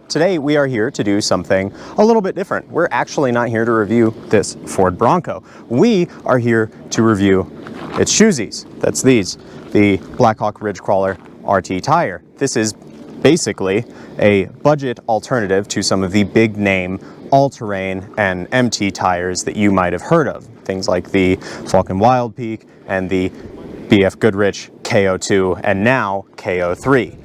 today we are here to do something a little bit different. We're actually not here to review this Ford Bronco. We are here to review its shoesies. That's these, the Blackhawk Ridgecrawler RT tire. This is basically a budget alternative to some of the big name all-terrain and MT tires that you might have heard of. Things like the Falcon Wild Peak and the BFGoodrich KO2 and now KO3.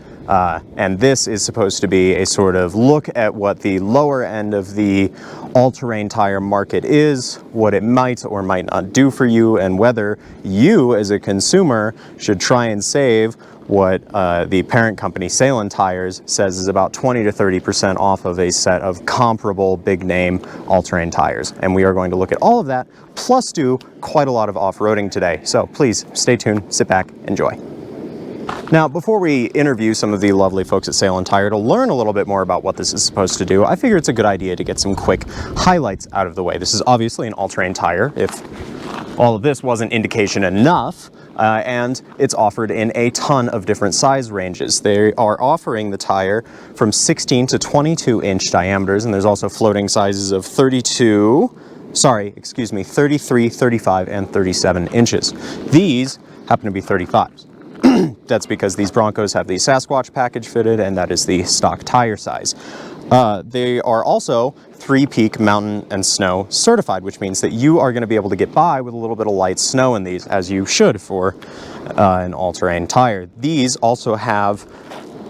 And this is supposed to be a sort of look at what the lower end of the all-terrain tire market is, what it might or might not do for you, and whether you as a consumer should try and save what the parent company Salem Tires says is about 20 to 30% off of a set of comparable big name all-terrain tires. And we are going to look at all of that, plus do quite a lot of off-roading today. So please stay tuned, sit back, enjoy. Now, before we interview some of the lovely folks at Salem Tire to learn a little bit more about what this is supposed to do, I figure it's a good idea to get some quick highlights out of the way. This is obviously an all-terrain tire, if all of this wasn't indication enough, and it's offered in a ton of different size ranges. They are offering the tire from 16 to 22 inch diameters, and there's also floating sizes of 33, 35, and 37 inches. These happen to be 35s. That's because these Broncos have the Sasquatch package fitted, and that is the stock tire size. They are also 3-peak mountain and snow certified, which means that you are going to be able to get by with a little bit of light snow in these, as you should for an all-terrain tire. These also have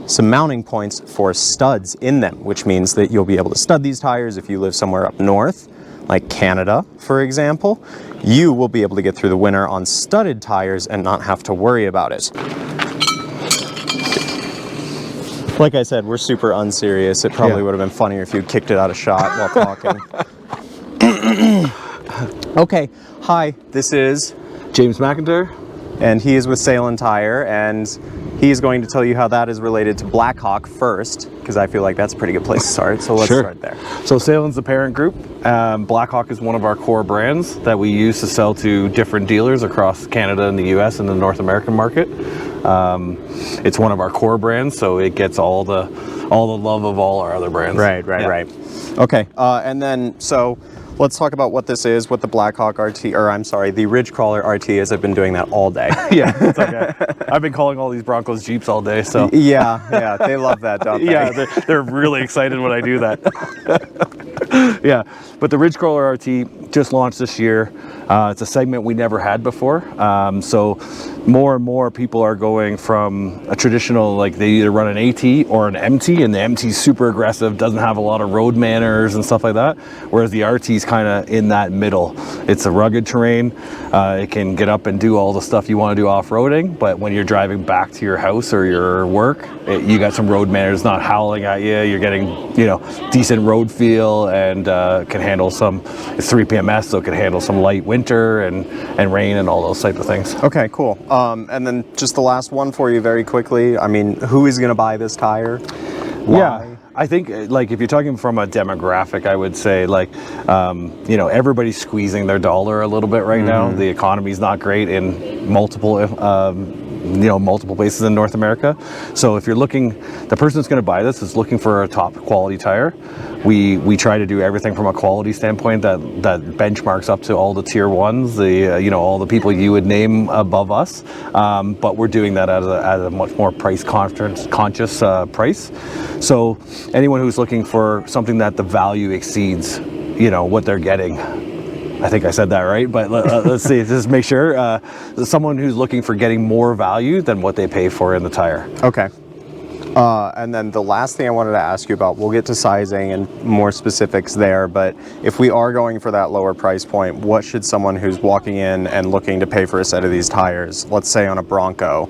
some mounting points for studs in them, which means that you'll be able to stud these tires if you live somewhere up north, like Canada, for example. You will be able to get through the winter on studded tires and not have to worry about it. Like I said, we're super unserious. It probably would have been funnier if you kicked it out of shot while talking. Okay, hi, this is James McIntyre. And he is with Salem Tire, and he is going to tell you how that is related to Blackhawk first, because I feel like that's a pretty good place to start, so let's start there. So Salem's the parent group. Blackhawk is one of our core brands that we use to sell to different dealers across Canada and the US and the North American market. It's one of our core brands, so it gets all the love of all our other brands. Right. Okay, and then, so let's talk about what this is, what the Blackhawk RT, or I'm sorry, the Ridgecrawler RT is. I've been doing that all day. Yeah, it's okay. I've been calling all these Broncos Jeeps all day, so. Yeah, they love that, don't they? Yeah, they're really excited when I do that. Yeah, but the Ridgecrawler RT just launched this year. It's a segment we never had before. So more and more people are going from a traditional, like they either run an AT or an MT, and the MT's super aggressive, doesn't have a lot of road manners and stuff like that, whereas the RT's kind of in that middle. It's a rugged terrain. It can get up and do all the stuff you want to do off-roading, but when you're driving back to your house or your work, you got some road manners, not howling at you. You're getting, decent road feel, and can handle some, it's 3 PMS, so it can handle some light winter and rain and all those type of things. Okay, cool. And then just the last one for you very quickly. I mean, who is going to buy this tire? Why? Yeah. I think, like, if you're talking from a demographic, I would say, like, everybody's squeezing their dollar a little bit right now. The economy's not great in multiple places in North America. So if you're looking, the person that's going to buy this is looking for a top quality tire. We try to do everything from a quality standpoint that benchmarks up to all the tier ones, all the people you would name above us. But we're doing that at a much more price conscious price. So anyone who's looking for something that the value exceeds, what they're getting. I think I said that right, but let's see, just make sure. Someone who's looking for getting more value than what they pay for in the tire. Okay. And then the last thing I wanted to ask you about, we'll get to sizing and more specifics there, but if we are going for that lower price point, what should someone who's walking in and looking to pay for a set of these tires, let's say on a Bronco,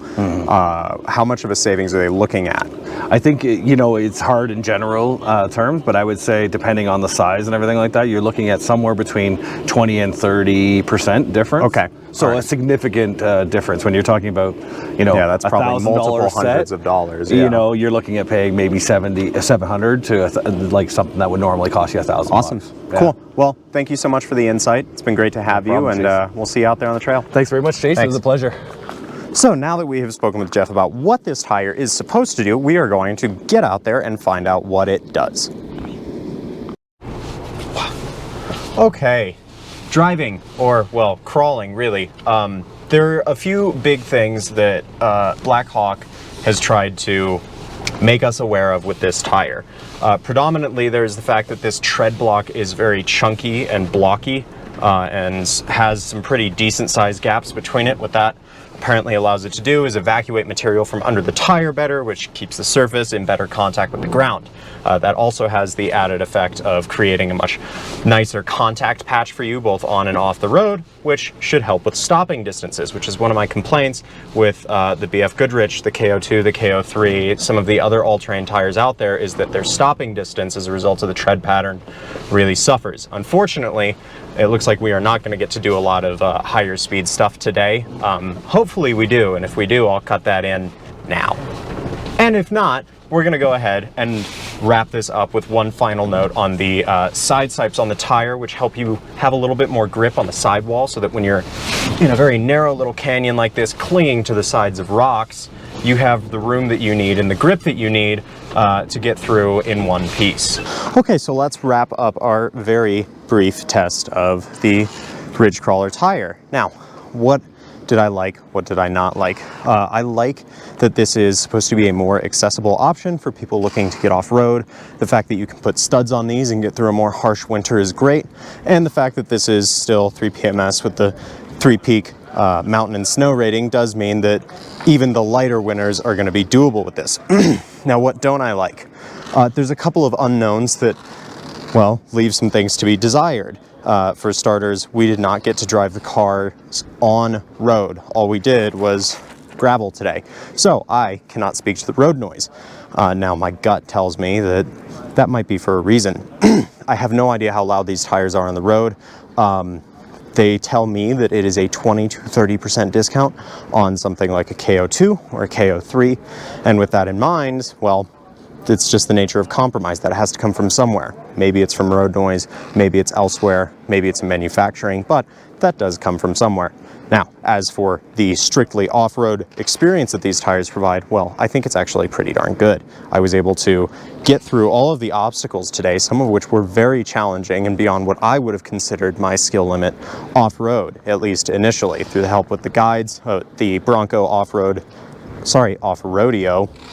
how much of a savings are they looking at? I think, it's hard in general terms, but I would say depending on the size and everything like that, you're looking at somewhere between 20 and 30% difference. Okay. So a significant difference when you're talking about, that's probably multiple hundreds of dollars. Yeah. You're looking at paying maybe $700 to like something that would normally cost you $1,000. Awesome. Yeah. Cool. Well, thank you so much for the insight. It's been great to have you, and we'll see you out there on the trail. Thanks very much, Chase. It was a pleasure. So now that we have spoken with Jeff about what this tire is supposed to do, we are going to get out there and find out what it does. Okay, driving, or well, crawling really. There are a few big things that Blackhawk has tried to make us aware of with this tire. Predominantly, there's the fact that this tread block is very chunky and blocky and has some pretty decent sized gaps between it. What that apparently allows it to do is evacuate material from under the tire better, which keeps the surface in better contact with the ground. That also has the added effect of creating a much nicer contact patch for you both on and off the road, which should help with stopping distances, which is one of my complaints with the BFGoodrich, the KO2, the KO3, some of the other all-terrain tires out there, is that their stopping distance as a result of the tread pattern really suffers. Unfortunately, it looks like we are not going to get to do a lot of higher speed stuff today. Hopefully we do, and if we do, I'll cut that in now. And if not, we're going to go ahead and wrap this up with one final note on the side sipes on the tire, which help you have a little bit more grip on the sidewall, so that when you're in a very narrow little canyon like this, clinging to the sides of rocks, you have the room that you need and the grip that you need to get through in one piece. Okay, so let's wrap up our very brief test of the Ridgecrawler tire. Now, what did I like? What did I not like? I like that this is supposed to be a more accessible option for people looking to get off-road. The fact that you can put studs on these and get through a more harsh winter is great. And the fact that this is still 3 PMS with the 3-peak mountain and snow rating does mean that even the lighter winters are going to be doable with this. Now, what don't I like? There's a couple of unknowns that, well, leave some things to be desired. For starters, we did not get to drive the cars on road. All we did was gravel today. So I cannot speak to the road noise. Now my gut tells me that that might be for a reason. I have no idea how loud these tires are on the road. They tell me that it is a 20 to 30% discount on something like a KO2 or a KO3. And with that in mind, well, it's just the nature of compromise that it has to come from somewhere. Maybe it's from road noise, maybe it's elsewhere, maybe it's in manufacturing, but that does come from somewhere. Now, as for the strictly off-road experience that these tires provide, well, I think it's actually pretty darn good. I was able to get through all of the obstacles today, some of which were very challenging and beyond what I would have considered my skill limit off-road, at least initially, through the help with the guides, the Bronco off-rodeo,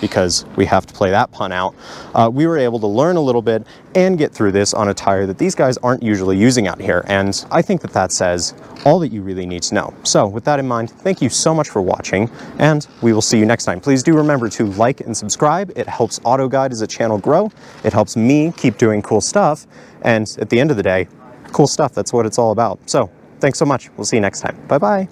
because we have to play that pun out. We were able to learn a little bit and get through this on a tire that these guys aren't usually using out here, and I think that that says all that you really need to know. So with that in mind, thank you so much for watching, and we will see you next time. Please do remember to like and subscribe. It helps AutoGuide as a channel grow. It helps me keep doing cool stuff, and at the end of the day, cool stuff, that's what it's all about. So thanks so much. We'll see you next time. Bye-bye.